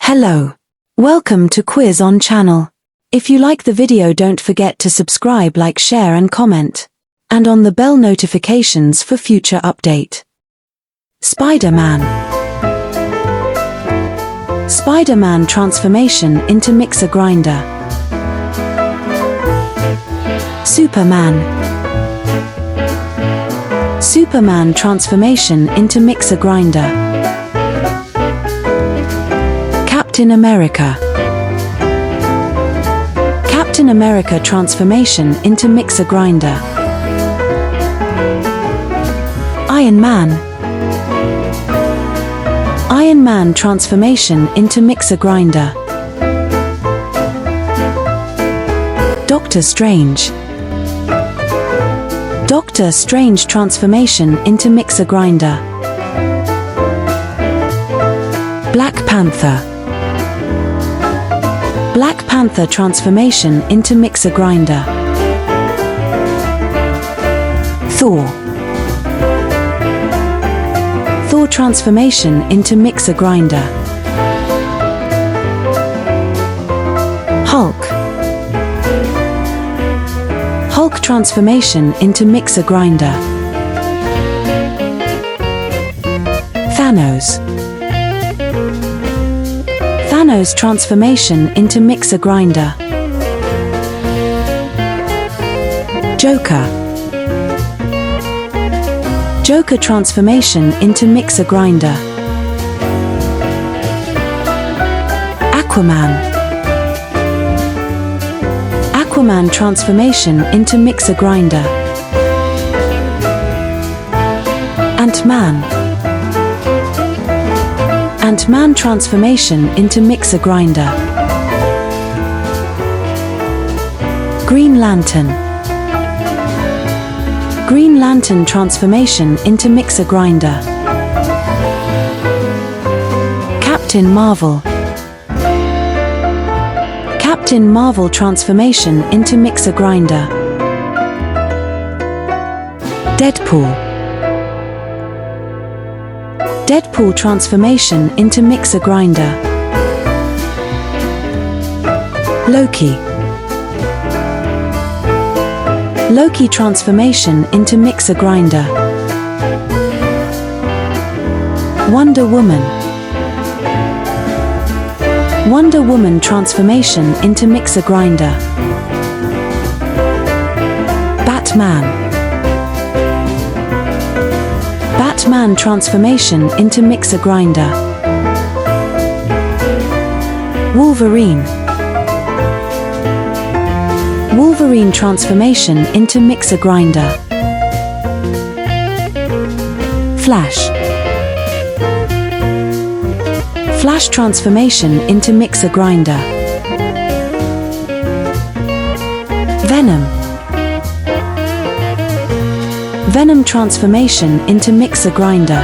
Hello. Welcome to Quiz on Channel. If you like the video, don't forget to subscribe, like, share and comment. And on the bell notifications for future update. Spider-Man. Spider-Man transformation into mixer grinder. Superman. Superman transformation into mixer grinder. Captain America. Captain America transformation into mixer grinder. Iron Man. Iron Man transformation into mixer grinder. Doctor Strange. Doctor Strange transformation into mixer grinder. Black Panther. Black Panther transformation into mixer grinder. Thor. Thor transformation into mixer grinder. Hulk. Hulk transformation into mixer grinder. Thanos. Thanos transformation into mixer grinder. Joker. Joker transformation into mixer grinder. Aquaman. Aquaman transformation into mixer grinder. Ant-Man. Ant-Man transformation into mixer grinder. Green Lantern. Green Lantern transformation into mixer grinder. Captain Marvel. Captain Marvel transformation into mixer grinder. Deadpool. Deadpool transformation into mixer grinder. Loki. Loki transformation into mixer grinder. Wonder Woman. Wonder Woman transformation into mixer grinder. Batman. Batman transformation into mixer grinder. Wolverine. Wolverine transformation into mixer grinder. Flash. Flash transformation into mixer grinder. Venom. Venom transformation into mixer grinder.